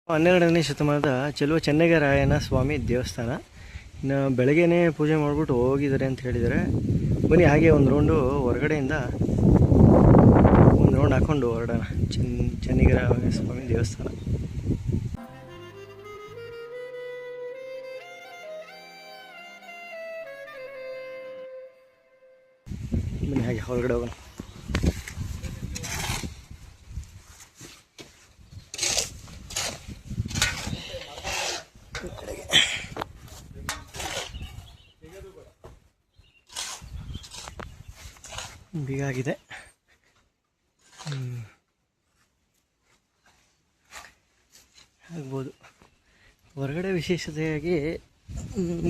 12ನೇ ಶತಮಾನದ ಚೆಲುವ ಚೆನ್ನಗರಾಯನ ಸ್ವಾಮಿ ದೇವಸ್ಥಾನ. ಇನ್ನು ಬೆಳಗ್ಗೆನೇ ಪೂಜೆ ಮಾಡಿಬಿಟ್ಟು ಹೋಗಿದ್ದಾರೆ ಅಂತ ಹೇಳಿದ್ದಾರೆ. ಬನ್ನಿ ಹಾಗೆ ಒಂದು ರೌಂಡು ಹೊರಗಡೆಯಿಂದ ಒಂದು ರೌಂಡ್ ಹಾಕ್ಕೊಂಡು ಹೊರಡೋಣ. ಚೆನ್ನಗರಾಯ ಸ್ವಾಮಿ ದೇವಸ್ಥಾನ. ಬನ್ನಿ ಹಾಗೆ ಹೊರಗಡೆ ಹೋಗೋಣ. ಬೀಗ ಆಗಿದೆ. ಆಗ್ಬೋದು. ಹೊರಗಡೆ ವಿಶೇಷತೆಯಾಗಿ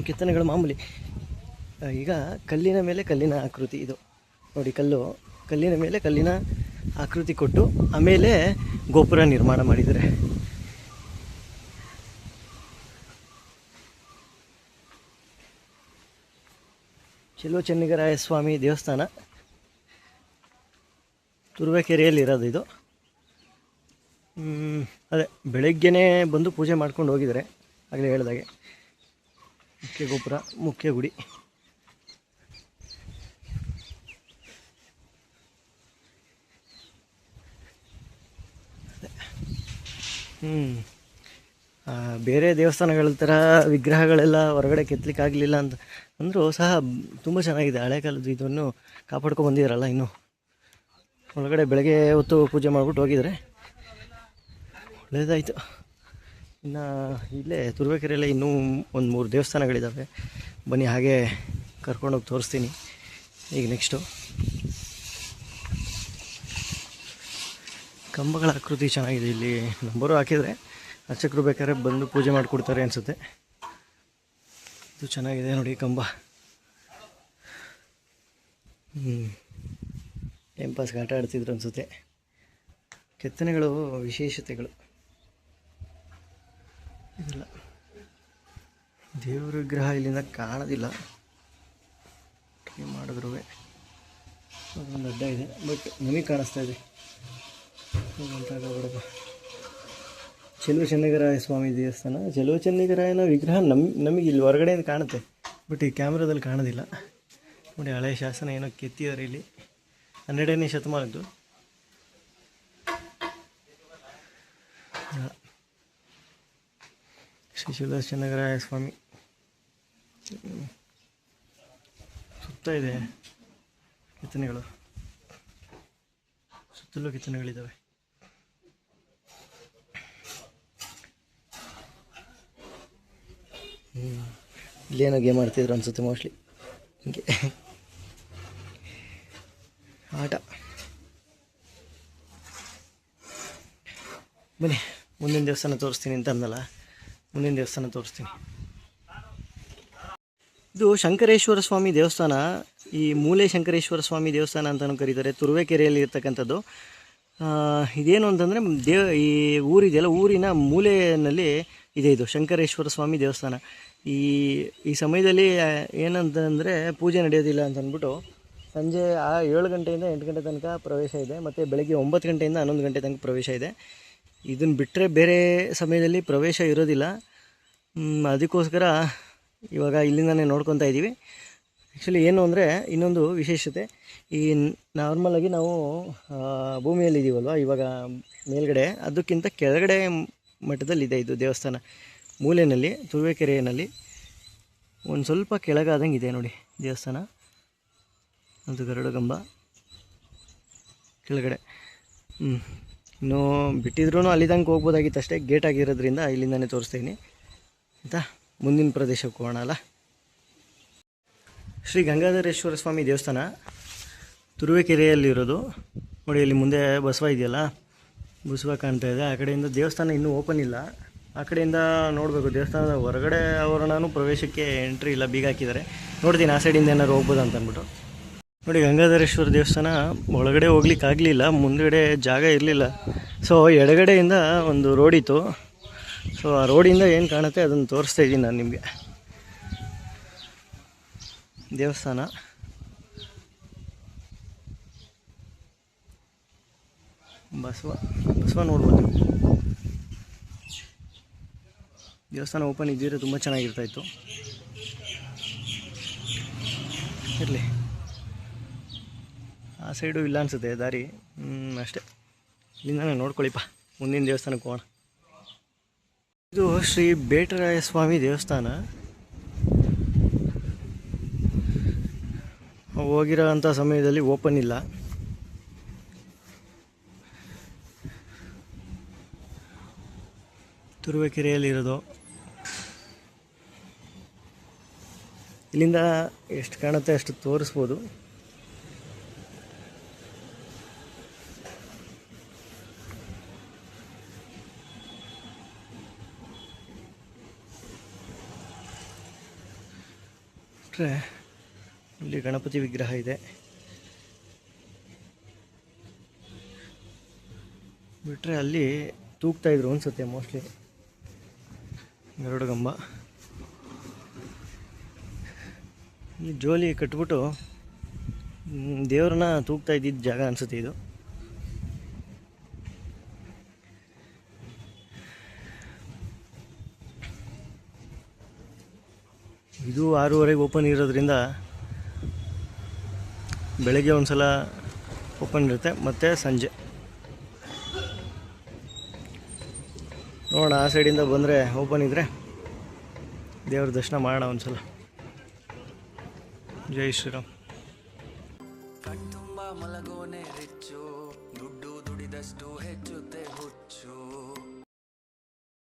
ಕೆತ್ತನೆಗಳು ಮಾಮೂಲಿ. ಈಗ ಕಲ್ಲಿನ ಮೇಲೆ ಕಲ್ಲಿನ ಆಕೃತಿ ಇದು ನೋಡಿ. ಕಲ್ಲಿನ ಮೇಲೆ ಕಲ್ಲಿನ ಆಕೃತಿ ಕೊಟ್ಟು ಆಮೇಲೆ ಗೋಪುರ ನಿರ್ಮಾಣ ಮಾಡಿದ್ದಾರೆ. ಚೆಲುವ ಚೆನ್ನಗರಾಯ ಸ್ವಾಮಿ ದೇವಸ್ಥಾನ ತುರುವೇಕೆರೆಯಲ್ಲಿ ಇರೋದು ಇದು. ಅದೇ ಬೆಳಗ್ಗೆನೇ ಬಂದು ಪೂಜೆ ಮಾಡ್ಕೊಂಡು ಹೋಗಿದ್ದಾರೆ. ಆಗಲೇ ಹೇಳಿದಾಗೆ ಮುಖ್ಯ ಗೋಪುರ, ಮುಖ್ಯ ಗುಡಿ. ಬೇರೆ ದೇವಸ್ಥಾನಗಳ ಥರ ವಿಗ್ರಹಗಳೆಲ್ಲ ಹೊರಗಡೆ ಕೆತ್ತಲಿಕ್ಕಾಗಲಿಲ್ಲ ಅಂತ ಅಂದರೂ ಸಹ ತುಂಬ ಚೆನ್ನಾಗಿದೆ. ಹಳೆ ಕಾಲದ್ದು ಇದನ್ನು ಕಾಪಾಡ್ಕೊಂಡು ಬಂದಿದ್ದಾರಲ್ಲ. ಇನ್ನು ಒಳಗಡೆ ಬೆಳಗ್ಗೆ ಹೊತ್ತು ಪೂಜೆ ಮಾಡಿಬಿಟ್ಟು ಹೋಗಿದ್ದಾರೆ, ಒಳ್ಳೆಯದಾಯಿತು. ಇನ್ನು ಇಲ್ಲೇ ತುರುವೇಕೆರೆಯಲ್ಲೇ ಇನ್ನೂ ಒಂದು 3 ದೇವಸ್ಥಾನಗಳಿದ್ದಾವೆ. ಬನ್ನಿ ಹಾಗೆ ಕರ್ಕೊಂಡೋಗಿ ತೋರಿಸ್ತೀನಿ. ಈಗ ನೆಕ್ಸ್ಟು ಕಂಬಗಳ ಆಕೃತಿ ಚೆನ್ನಾಗಿದೆ. ಇಲ್ಲಿ ನಂಬರು ಹಾಕಿದರೆ ಅರ್ಚಕರು ಬೇಕಾದ್ರೆ ಬಂದು ಪೂಜೆ ಮಾಡಿಕೊಡ್ತಾರೆ ಅನಿಸುತ್ತೆ. ಇದು ಚೆನ್ನಾಗಿದೆ ನೋಡಿ ಕಂಬ. ಟೈಮ್ ಪಾಸ್ಗೆ ಆಟ ಆಡ್ತಿದ್ರು ಅನಿಸುತ್ತೆ. ಕೆತ್ತನೆಗಳು ವಿಶೇಷತೆಗಳು ಇದೆಲ್ಲ. ದೇವರ ವಿಗ್ರಹ ಇಲ್ಲಿಂದ ಕಾಣೋದಿಲ್ಲ. ಟ್ರೈ ಮಾಡಿದ್ರು ಅದೊಂದು ಅಡ್ಡ ಇದೆ, ಬಟ್ ನಮಗೆ ಕಾಣಿಸ್ತಾ ಇದೆ. ಚೆಲುವ ಚೆನ್ನಗರಾಯ ಸ್ವಾಮಿ ದೇವಸ್ಥಾನ. ಚೆಲುವ ಚೆನ್ನಗರಾಯನ ವಿಗ್ರಹ ನಮಗೆ ಇಲ್ಲಿ ಹೊರಗಡೆಯಿಂದ ಕಾಣುತ್ತೆ, ಬಟ್ ಈ ಕ್ಯಾಮ್ರಾದಲ್ಲಿ ಕಾಣೋದಿಲ್ಲ ನೋಡಿ. ಹಳೆಯ ಶಾಸನ ಏನೋ ಕೆತ್ತಿದ್ದಾರೆ ಇಲ್ಲಿ. 12ನೇ ಶತಮಾನದ್ದು. ಶ್ರೀ ಚೆಲುವ ಚೆನ್ನಗರಾಯ ಸ್ವಾಮಿ. ಸುತ್ತ ಇದೆ ಕೆತ್ತನೆಗಳು, ಸುತ್ತಲೂ ಕೆತ್ತನೆಗಳಿದ್ದಾವೆ. ಇಲ್ಲೇನೋ ಗೇಮ್ ಆಡ್ತಿದ್ರು ಅನಿಸುತ್ತೆ ಮೋಸ್ಟ್ಲಿ. ಹಿಂಗೆ ಆಟ. ಬನ್ನಿ ಮುಂದಿನ ದೇವಸ್ಥಾನ ತೋರಿಸ್ತೀನಿ ಅಂತ ಅಂದಲ್ಲ, ಮುಂದಿನ ದೇವಸ್ಥಾನ ತೋರಿಸ್ತೀನಿ. ಇದು ಶಂಕರೇಶ್ವರ ಸ್ವಾಮಿ ದೇವಸ್ಥಾನ. ಈ ಮೂಲೆ ಶಂಕರೇಶ್ವರ ಸ್ವಾಮಿ ದೇವಸ್ಥಾನ ಅಂತಲೂ ಕರೀತಾರೆ. ತುರುವೇಕೆರೆಯಲ್ಲಿ ಇರ್ತಕ್ಕಂಥದ್ದು. ಇದೇನು ಅಂತಂದರೆ ಈ ಊರಿದೆಯಲ್ಲ, ಊರಿನ ಮೂಲೆಯಲ್ಲಿ ಇದೆ ಇದು ಶಂಕರೇಶ್ವರ ಸ್ವಾಮಿ ದೇವಸ್ಥಾನ. ಈ ಸಮಯದಲ್ಲಿ ಏನಂತಂದರೆ ಪೂಜೆ ನಡೆಯೋದಿಲ್ಲ ಅಂತ ಅಂದ್ಬಿಟ್ಟು ಸಂಜೆ 7 ಗಂಟೆಯಿಂದ 8 ಗಂಟೆ ತನಕ ಪ್ರವೇಶ ಇದೆ, ಮತ್ತು ಬೆಳಗ್ಗೆ 9 ಗಂಟೆಯಿಂದ 11 ಗಂಟೆ ತನಕ ಪ್ರವೇಶ ಇದೆ. ಇದನ್ನು ಬಿಟ್ಟರೆ ಬೇರೆ ಸಮಯದಲ್ಲಿ ಪ್ರವೇಶ ಇರೋದಿಲ್ಲ. ಅದಕ್ಕೋಸ್ಕರ ಇವಾಗ ಇಲ್ಲಿಂದನೇ ನೋಡ್ಕೊತಾ ಇದ್ದೀವಿ. ಆ್ಯಕ್ಚುಲಿ ಏನು ಅಂದರೆ ಇನ್ನೊಂದು ವಿಶೇಷತೆ, ಈ ನಾರ್ಮಲಾಗಿ ನಾವು ಭೂಮಿಯಲ್ಲಿದ್ದೀವಲ್ವ ಇವಾಗ ಮೇಲ್ಗಡೆ, ಅದಕ್ಕಿಂತ ಕೆಳಗಡೆ ಮಟ್ಟದಲ್ಲಿದೆ ಇದು ದೇವಸ್ಥಾನ. ಮೂಲೆಯಲ್ಲಿ ತುರುವೇಕೆರೆಯಲ್ಲಿ ಒಂದು ಸ್ವಲ್ಪ ಕೆಳಗಾದಂಗೆ ಇದೆ ನೋಡಿ ದೇವಸ್ಥಾನ. ಅದು ಗರುಡಗಂಬ ಕೆಳಗಡೆ. ಇನ್ನೂ ಬಿಟ್ಟಿದ್ರೂ ಅಲ್ಲಿ ತನಕ ಹೋಗ್ಬೋದಾಗಿತ್ತು ಅಷ್ಟೇ. ಗೇಟ್ ಆಗಿರೋದ್ರಿಂದ ಇಲ್ಲಿಂದನೇ ತೋರಿಸ್ತೀನಿ ಆಯಿತಾ. ಮುಂದಿನ ಪ್ರದೇಶಕ್ಕೆ ಹೋಗೋಣ ಅಲ್ಲ. ಶ್ರೀ ಗಂಗಾಧರೇಶ್ವರ ಸ್ವಾಮಿ ದೇವಸ್ಥಾನ ತುರುವೇಕೆರೆಯಲ್ಲಿರೋದು ನೋಡಿ. ಅಲ್ಲಿ ಮುಂದೆ ಬಸವ ಇದೆಯಲ್ಲ, ಬಸವ ಕಾಣ್ತಾ ಇದೆ. ಆ ಕಡೆಯಿಂದ ದೇವಸ್ಥಾನ ಇನ್ನೂ ಓಪನ್ ಇಲ್ಲ. ಆ ಕಡೆಯಿಂದ ನೋಡಬೇಕು. ದೇವಸ್ಥಾನದ ಹೊರಗಡೆ ಆವರಣನೂ ಪ್ರವೇಶಕ್ಕೆ ಎಂಟ್ರಿ ಇಲ್ಲ, ಬೀಗ ಹಾಕಿದ್ದಾರೆ. ನೋಡ್ತೀನಿ ಆ ಸೈಡಿಂದ ಏನಾದ್ರು ಹೋಗ್ಬೋದು ಅಂತ ಅಂದ್ಬಿಟ್ಟು. ನೋಡಿ ಗಂಗಾಧರೇಶ್ವರ ದೇವಸ್ಥಾನ ಒಳಗಡೆ ಹೋಗ್ಲಿಕ್ಕೆ ಆಗಲಿಲ್ಲ, ಮುಂದುಗಡೆ ಜಾಗ ಇರಲಿಲ್ಲ. ಸೊ ಎಡಗಡೆಯಿಂದ ಒಂದು ರೋಡ್ ಇತ್ತು. ಸೊ ಆ ರೋಡಿಂದ ಏನು ಕಾಣುತ್ತೆ ಅದನ್ನು ತೋರಿಸ್ತಾ ಇದ್ದೀನಿ ನಾನು ನಿಮಗೆ. ದೇವಸ್ಥಾನ ಬಸವ ನೋಡ್ಬೋದು. ದೇವಸ್ಥಾನ ಓಪನ್ ಇದ್ದಿದ್ರೆ ತುಂಬ ಚೆನ್ನಾಗಿರ್ತಾಯಿತ್ತು. ಇರಲಿ, ಆ ಸೈಡು ಇಲ್ಲ ಅನಿಸುತ್ತೆ ದಾರಿ. ಅಷ್ಟೇ, ಇಲ್ಲಿಂದಾನೆ ನೋಡ್ಕೊಳ್ಳಿಪ್ಪ, ಮುಂದಿನ ದೇವಸ್ಥಾನಕ್ಕೆ ಹೋಗೋಣ. ಇದು ಶ್ರೀ ಬೇಟರಾಯ ಸ್ವಾಮಿ ದೇವಸ್ಥಾನ. ಹೋಗಿರೋ ಅಂಥ ಸಮಯದಲ್ಲಿ ಓಪನ್ ಇಲ್ಲ. ತುರುವೇಕೆರೆಯಲ್ಲಿರೋದು. ಇಲ್ಲಿಂದ ಎಷ್ಟು ಕಾಣುತ್ತೆ ಅಷ್ಟು ತೋರಿಸ್ಬೋದು. ಇಲ್ಲಿ ಗಣಪತಿ ವಿಗ್ರಹ ಇದೆ. ಬಿಟ್ಟರೆ ಅಲ್ಲಿ ತೂಗ್ತಾ ಇದ್ರು ಅನ್ಸುತ್ತೆ ಮೋಸ್ಟ್ಲಿ, ಗರುಡಗಂಬ. ಇಲ್ಲಿ ಜೋಲಿ ಕಟ್ಬಿಟ್ಟು ದೇವ್ರನ್ನ ತೂಗ್ತಾ ಇದ್ದಿದ್ದ ಜಾಗ ಅನಿಸುತ್ತೆ ಇದು. ಇದು 6:30 ಓಪನ್ ಇರೋದ್ರಿಂದ ಬೆಳಗ್ಗೆ ಒಂದು ಸಲ ಓಪನ್ ಇರುತ್ತೆ, ಮತ್ತು ಸಂಜೆ. ನೋಡೋಣ, ಆ ಸೈಡಿಂದ ಬಂದರೆ ಓಪನ್ ಇದ್ದರೆ ದೇವ್ರ ದರ್ಶನ ಮಾಡೋಣ ಒಂದು ಸಲ. ಜೈ ಶ್ರೀರಾಮ್. ಕಣ್ತುಂಬ ಮಲಗೋನೆ ರಿಚ್ಚು, ದುಡ್ಡು ದುಡಿದಷ್ಟು ಹೆಚ್ಚುತ್ತೆ ಹುಚ್ಚು.